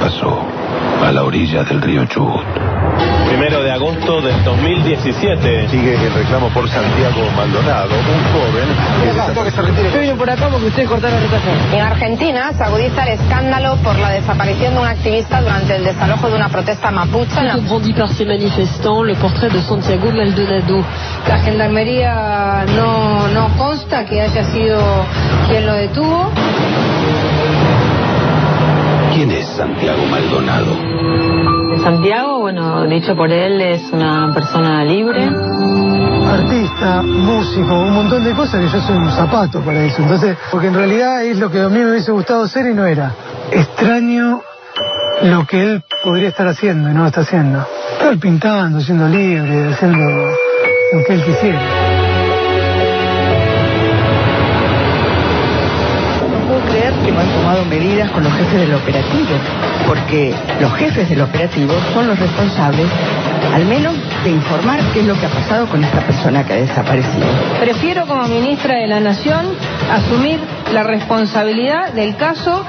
pasó a la orilla del río Chubut. 1 de agosto del 2017. Sigue el reclamo por Santiago Maldonado, un joven que se retire. Yo vine por acá porque ustedes cortaron la rotación. En Argentina se agudiza el escándalo por la desaparición de un activista durante el desalojo de una protesta mapuche. Brandi par ces manifestants le portrait de Santiago Maldonado. La gendarmería no consta que haya sido quien lo detuvo. ¿Quién es Santiago Maldonado? Santiago, bueno, dicho por él, es una persona libre. Artista, músico, un montón de cosas que yo soy un zapato para eso. Entonces, porque en realidad es lo que a mí me hubiese gustado ser y no era. Extraño lo que él podría estar haciendo y no lo está haciendo. Estar pintando, siendo libre, haciendo lo que él quisiera. Creer que no han tomado medidas con los jefes del operativo, porque los jefes del operativo son los responsables, al menos, de informar qué es lo que ha pasado con esta persona que ha desaparecido. Prefiero como ministra de la Nación asumir la responsabilidad del caso,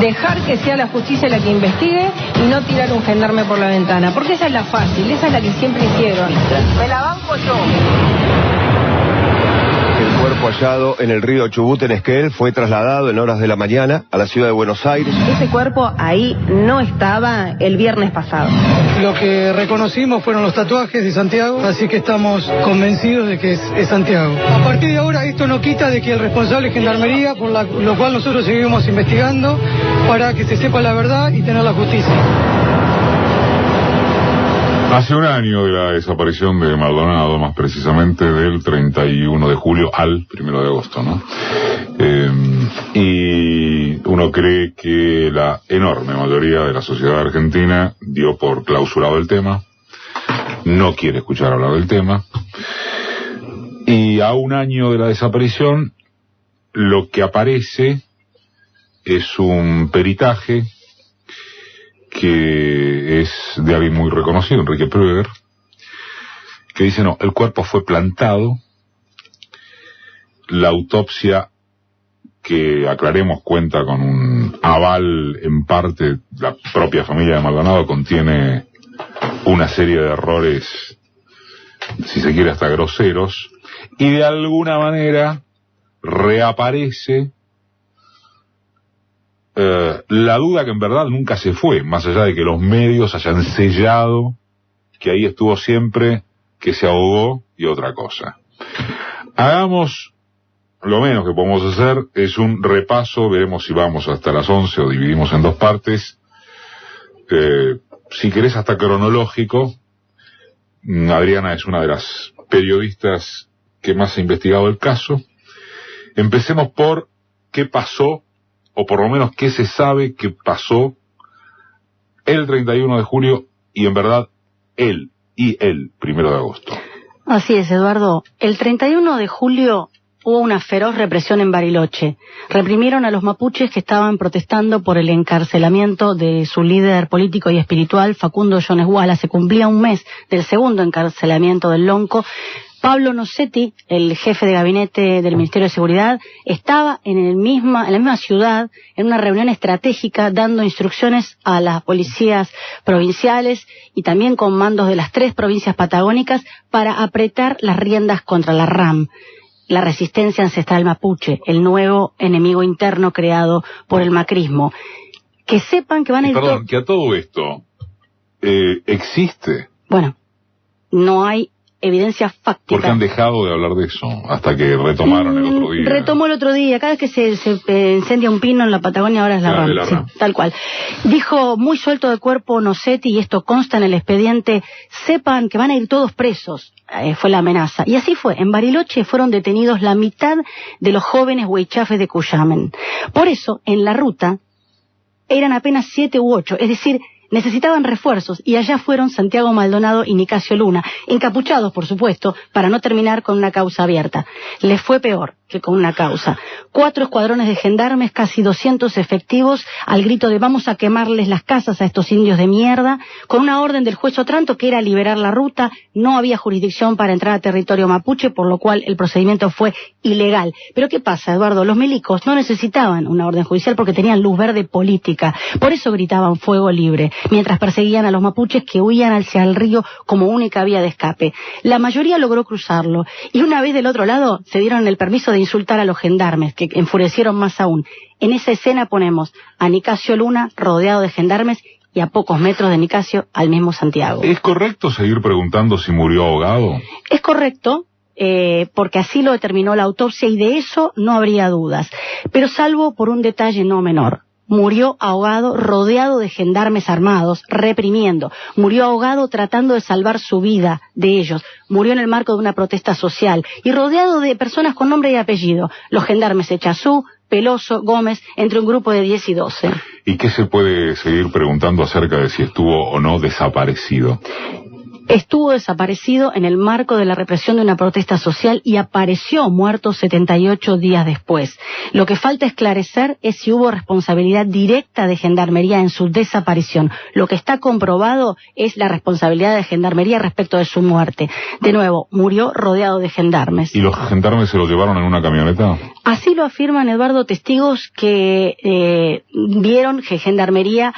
dejar que sea la justicia la que investigue y no tirar un gendarme por la ventana, porque esa es la fácil, esa es la que siempre hicieron. Me la banco yo. El cuerpo hallado en el río Chubut, en Esquel, fue trasladado en horas de la mañana a la ciudad de Buenos Aires. Ese cuerpo ahí no estaba el viernes pasado. Lo que reconocimos fueron los tatuajes de Santiago, así que estamos convencidos de que es Santiago. A partir de ahora esto no quita de que el responsable es Gendarmería, por lo cual nosotros seguimos investigando para que se sepa la verdad y tener la justicia. Hace un año de la desaparición de Maldonado, más precisamente del 31 de julio al 1 de agosto, ¿no? Y uno cree que la enorme mayoría de la sociedad argentina dio por clausurado el tema, no quiere escuchar hablar del tema, y a un año de la desaparición, lo que aparece es un peritaje que es de alguien muy reconocido, Enrique Prueger, que dice, no, el cuerpo fue plantado, la autopsia, que aclaremos cuenta con un aval en parte, la propia familia de Maldonado, contiene una serie de errores, si se quiere hasta groseros, y de alguna manera reaparece la duda que en verdad nunca se fue, más allá de que los medios hayan sellado que ahí estuvo siempre, que se ahogó y otra cosa. Hagamos, lo menos que podemos hacer es un repaso, veremos si vamos hasta las 11 o dividimos en dos partes, si querés hasta cronológico. Adriana es una de las periodistas que más ha investigado el caso. Empecemos por qué pasó, o por lo menos qué se sabe que pasó el 31 de julio y en verdad el 1 de agosto. Así es, Eduardo. El 31 de julio hubo una feroz represión en Bariloche. Reprimieron a los mapuches que estaban protestando por el encarcelamiento de su líder político y espiritual, Facundo Jones Wala. Se cumplía un mes del segundo encarcelamiento del Lonco. Pablo Nocetti, el jefe de gabinete del Ministerio de Seguridad, estaba en la misma ciudad, en una reunión estratégica, dando instrucciones a las policías provinciales y también con mandos de las 3 provincias patagónicas para apretar las riendas contra la RAM, la resistencia ancestral mapuche, el nuevo enemigo interno creado por el macrismo. Que sepan que van a ir... Perdón, que a todo esto existe. Bueno, no hay evidencia fáctica. Porque han dejado de hablar de eso hasta que retomaron el otro día. Retomó el otro día. Cada vez que se incendia un pino en la Patagonia, ahora es la RAM. Sí, tal cual. Dijo muy suelto de cuerpo Nocetti, y esto consta en el expediente, sepan que van a ir todos presos. Fue la amenaza. Y así fue. En Bariloche fueron detenidos la mitad de los jóvenes huichafes de Cuyamen. Por eso, en la ruta, eran apenas 7 u 8. Es decir, necesitaban refuerzos, y allá fueron Santiago Maldonado y Nicasio Luna, encapuchados, por supuesto, para no terminar con una causa abierta. Les fue peor. que con una causa. 4 escuadrones de gendarmes, casi 200 efectivos, al grito de vamos a quemarles las casas a estos indios de mierda, con una orden del juez Otranto que era liberar la ruta. No había jurisdicción para entrar a territorio mapuche, por lo cual el procedimiento fue ilegal. Pero ¿qué pasa, Eduardo? Los milicos no necesitaban una orden judicial porque tenían luz verde política. Por eso gritaban fuego libre, mientras perseguían a los mapuches que huían hacia el río como única vía de escape. La mayoría logró cruzarlo, y una vez del otro lado se dieron el permiso de insultar a los gendarmes, que enfurecieron más aún. En esa escena ponemos a Nicasio Luna rodeado de gendarmes y a pocos metros de Nicasio al mismo Santiago. ¿Es correcto seguir preguntando si murió ahogado? Es correcto, porque así lo determinó la autopsia y de eso no habría dudas. Pero salvo por un detalle no menor. Murió ahogado rodeado de gendarmes armados, reprimiendo. Murió ahogado tratando de salvar su vida de ellos. Murió en el marco de una protesta social y rodeado de personas con nombre y apellido. Los gendarmes Echazú, Peloso, Gómez, entre un grupo de 10 y 12. ¿Y qué se puede seguir preguntando acerca de si estuvo o no desaparecido? Estuvo desaparecido en el marco de la represión de una protesta social y apareció muerto 78 días después. Lo que falta esclarecer es si hubo responsabilidad directa de Gendarmería en su desaparición. Lo que está comprobado es la responsabilidad de Gendarmería respecto de su muerte. De nuevo, murió rodeado de gendarmes. ¿Y los gendarmes se lo llevaron en una camioneta? Así lo afirman, Eduardo, testigos que vieron que Gendarmería...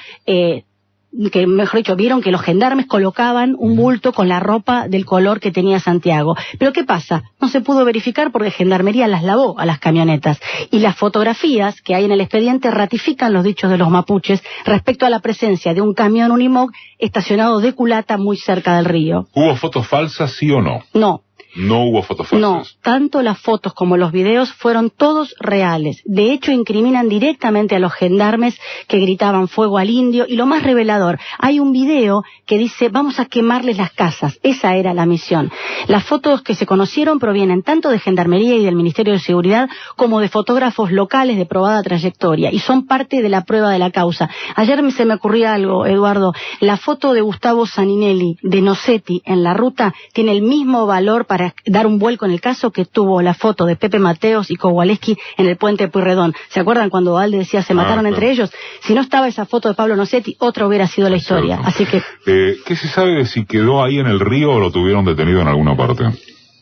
que mejor dicho, vieron que los gendarmes colocaban un bulto con la ropa del color que tenía Santiago. Pero ¿qué pasa? No se pudo verificar porque Gendarmería las lavó a las camionetas. Y las fotografías que hay en el expediente ratifican los dichos de los mapuches respecto a la presencia de un camión Unimog estacionado de culata muy cerca del río. ¿Hubo fotos falsas, sí o no? No. No hubo fotos falsas. No, tanto las fotos como los videos fueron todos reales. De hecho, incriminan directamente a los gendarmes que gritaban fuego al indio. Y lo más revelador, hay un video que dice vamos a quemarles las casas. Esa era la misión. Las fotos que se conocieron provienen tanto de Gendarmería y del Ministerio de Seguridad como de fotógrafos locales de probada trayectoria y son parte de la prueba de la causa. Ayer se me ocurría algo, Eduardo. La foto de Gustavo Saninelli de Nocetti en la ruta tiene el mismo valor para dar un vuelco en el caso que tuvo la foto de Pepe Mateos y Kowaleski en el puente de Pueyrredón. ¿Se acuerdan cuando Alde decía se mataron entre ellos? Si no estaba esa foto de Pablo Nocetti, otra hubiera sido la historia. Así que... ¿Qué se sabe de si quedó ahí en el río o lo tuvieron detenido en alguna parte?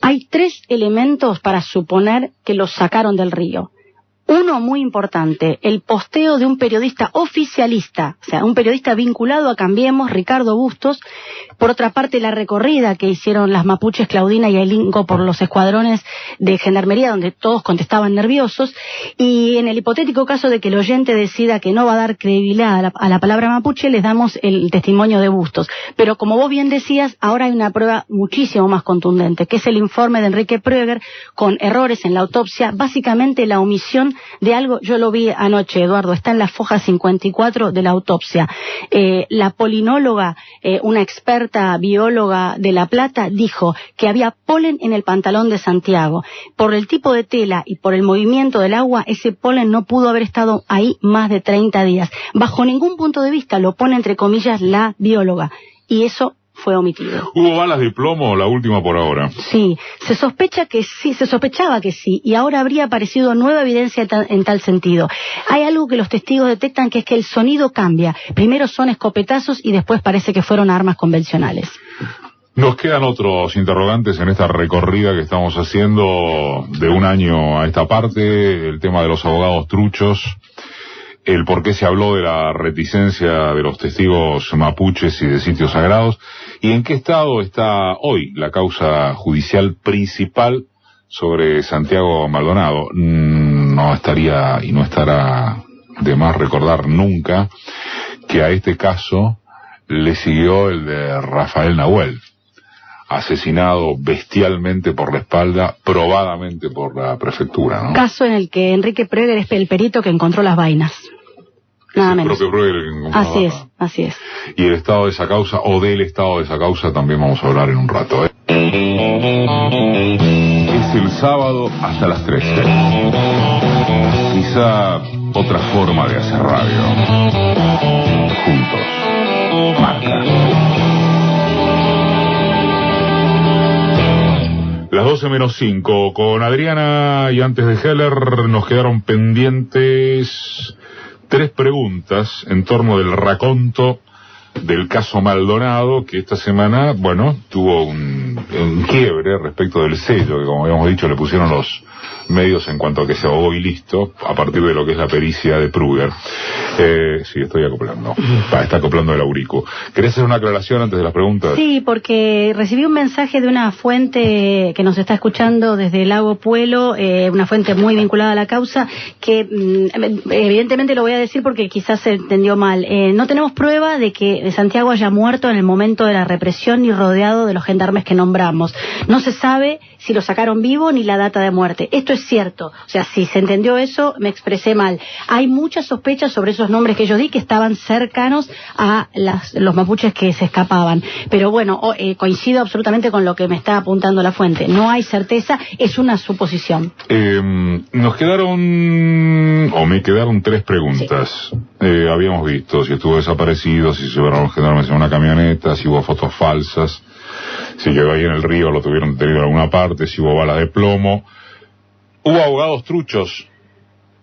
Hay 3 elementos para suponer que lo sacaron del río. Uno muy importante, el posteo de un periodista oficialista, o sea, un periodista vinculado a Cambiemos, Ricardo Bustos. Por otra parte, la recorrida que hicieron las mapuches Claudina y Ailinco por los escuadrones de Gendarmería, donde todos contestaban nerviosos. Y en el hipotético caso de que el oyente decida que no va a dar credibilidad a la palabra mapuche, les damos el testimonio de Bustos. Pero como vos bien decías, ahora hay una prueba muchísimo más contundente, que es el informe de Enrique Pröger con errores en la autopsia, básicamente la omisión de algo. Yo lo vi anoche, Eduardo, está en la foja 54 de la autopsia. La polinóloga, una experta bióloga de La Plata, dijo que había polen en el pantalón de Santiago. Por el tipo de tela y por el movimiento del agua, ese polen no pudo haber estado ahí más de 30 días. Bajo ningún punto de vista, lo pone entre comillas la bióloga. Y eso fue omitido. ¿Hubo balas de plomo, la última por ahora? Sí, se sospechaba que sí, y ahora habría aparecido nueva evidencia en tal sentido. Hay algo que los testigos detectan, que es que el sonido cambia. Primero son escopetazos y después parece que fueron armas convencionales. Nos quedan otros interrogantes en esta recorrida que estamos haciendo de un año a esta parte, el tema de los abogados truchos, el por qué se habló de la reticencia de los testigos mapuches y de sitios sagrados, y en qué estado está hoy la causa judicial principal sobre Santiago Maldonado. No estaría y no estará de más recordar nunca que a este caso le siguió el de Rafael Nahuel, asesinado bestialmente por la espalda, probadamente por la prefectura, ¿no? Caso en el que Enrique Pröger es el perito que encontró las vainas. Nada menos. Así es. Y el estado de esa causa, o del estado de esa causa, también vamos a hablar en un rato, Es el sábado hasta las 13. Quizá otra forma de hacer radio. Juntos. Marca. Las 12 12 menos 5. Con Adriana y antes de Heller nos quedaron pendientes 3 preguntas en torno del raconto del caso Maldonado, que esta semana, bueno, tuvo un quiebre respecto del sello que, como habíamos dicho, le pusieron los medios en cuanto a que se ahogó y listo, a partir de lo que es la pericia de Pruger. Sí, estoy acoplando. Está acoplando el aurico. ¿Querés hacer una aclaración antes de las preguntas? Sí, porque recibí un mensaje de una fuente que nos está escuchando desde el Lago Puelo, una fuente muy vinculada a la causa, que evidentemente lo voy a decir porque quizás se entendió mal. No tenemos prueba de que Santiago haya muerto en el momento de la represión ni rodeado de los gendarmes que nombramos. No se sabe si lo sacaron vivo ni la data de muerte. Esto es cierto. O sea, si se entendió eso, me expresé mal. Hay muchas sospechas sobre esos nombres que yo di que estaban cercanos a los mapuches que se escapaban. Pero bueno, coincido absolutamente con lo que me está apuntando la fuente. No hay certeza, es una suposición. Nos quedaron, o me quedaron 3 preguntas. Sí. Habíamos visto si estuvo desaparecido, si se llevaron los gendarmes en una camioneta, si hubo fotos falsas, si quedó ahí en el río, lo tuvieron detenido en alguna parte, si hubo balas de plomo. ¿Hubo abogados truchos?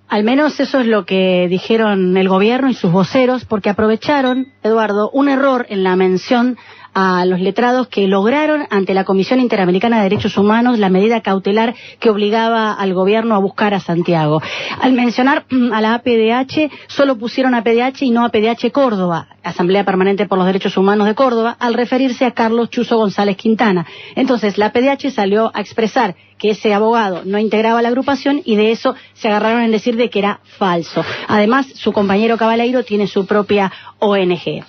Al menos eso es lo que dijeron el gobierno y sus voceros, porque aprovecharon, Eduardo, un error en la mención a los letrados que lograron ante la Comisión Interamericana de Derechos Humanos la medida cautelar que obligaba al gobierno a buscar a Santiago. Al mencionar a la APDH, solo pusieron a APDH y no a APDH Córdoba, Asamblea Permanente por los Derechos Humanos de Córdoba, al referirse a Carlos Chuzo González Quintana. Entonces, la APDH salió a expresar que ese abogado no integraba la agrupación y de eso se agarraron en decir de que era falso. Además, su compañero Cabaleiro tiene su propia ONG.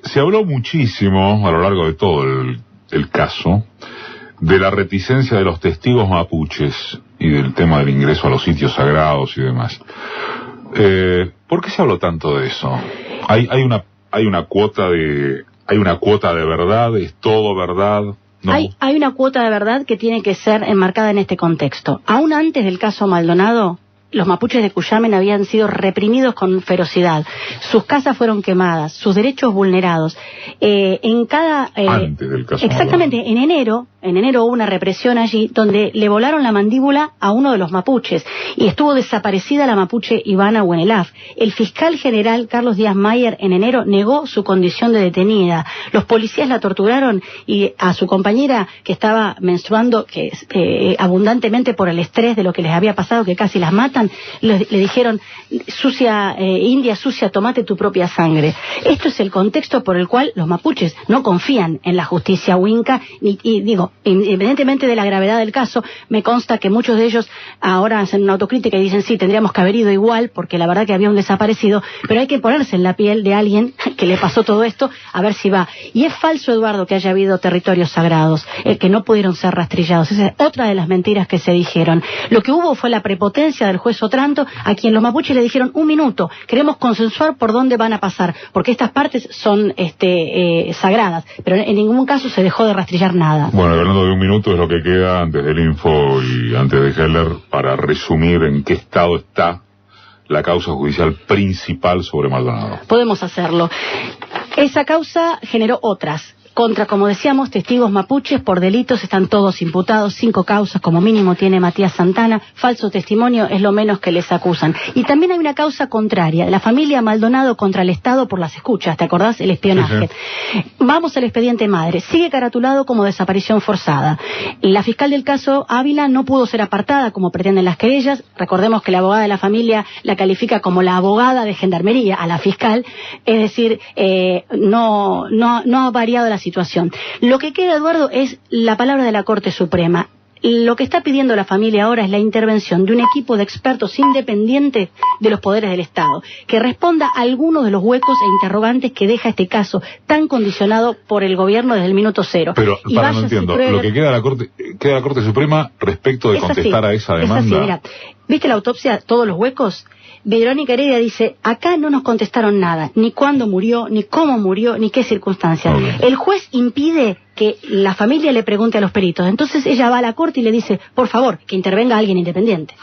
Se habló muchísimo a lo largo de todo el caso de la reticencia de los testigos mapuches y del tema del ingreso a los sitios sagrados y demás. ¿Por qué se habló tanto de eso? Hay una cuota de verdad, es todo verdad. No. Hay una cuota de verdad que tiene que ser enmarcada en este contexto. Aún antes del caso Maldonado, los mapuches de Cuyamen habían sido reprimidos con ferocidad. Sus casas fueron quemadas, sus derechos vulnerados. Antes del caso exactamente, Maldonado. En enero hubo una represión allí donde le volaron la mandíbula a uno de los mapuches y estuvo desaparecida la mapuche Ivana Huenelaf. El fiscal general Carlos Díaz Mayer en enero negó su condición de detenida. Los policías la torturaron y a su compañera que estaba menstruando abundantemente por el estrés de lo que les había pasado, que casi las matan, le dijeron: sucia, india sucia, tomate tu propia sangre. Esto es el contexto por el cual los mapuches no confían en la justicia huinca y digo, independientemente de la gravedad del caso, me consta que muchos de ellos ahora hacen una autocrítica y dicen sí, tendríamos que haber ido igual porque la verdad que había un desaparecido, pero hay que ponerse en la piel de alguien que le pasó todo esto a ver si va. Y es falso, Eduardo, que haya habido territorios sagrados que no pudieron ser rastrillados. Esa es otra de las mentiras que se dijeron. Lo que hubo fue la prepotencia del juez Otranto, a quien los mapuches le dijeron: un minuto, queremos consensuar por dónde van a pasar, porque estas partes son sagradas, pero en ningún caso se dejó de rastrillar nada. Bueno, hablando de un minuto es lo que queda antes del info y antes de Heller para resumir en qué estado está la causa judicial principal sobre Maldonado. Podemos hacerlo. Esa causa generó otras. Contra, como decíamos, testigos mapuches por delitos están todos imputados, 5 causas como mínimo tiene Matías Santana, falso testimonio es lo menos que les acusan. Y también hay una causa contraria, de la familia Maldonado contra el Estado por las escuchas, ¿te acordás? El espionaje. Sí. Vamos al expediente madre, sigue caratulado como desaparición forzada. La fiscal del caso Ávila no pudo ser apartada como pretenden las querellas, recordemos que la abogada de la familia la califica como la abogada de gendarmería a la fiscal, es decir, no ha variado la situación. Lo que queda, Eduardo, es la palabra de la Corte Suprema. Lo que está pidiendo la familia ahora es la intervención de un equipo de expertos independientes de los poderes del Estado, que responda a algunos de los huecos e interrogantes que deja este caso tan condicionado por el gobierno desde el minuto cero. Pero, no entiendo, lo que queda la Corte Suprema respecto de contestar a esa demanda. Es así, mira, ¿viste la autopsia, todos los huecos? Verónica Heredia dice: acá no nos contestaron nada, ni cuándo murió, ni cómo murió, ni qué circunstancias. Okay. El juez impide que la familia le pregunte a los peritos. Entonces ella va a la corte y le dice: por favor, que intervenga alguien independiente.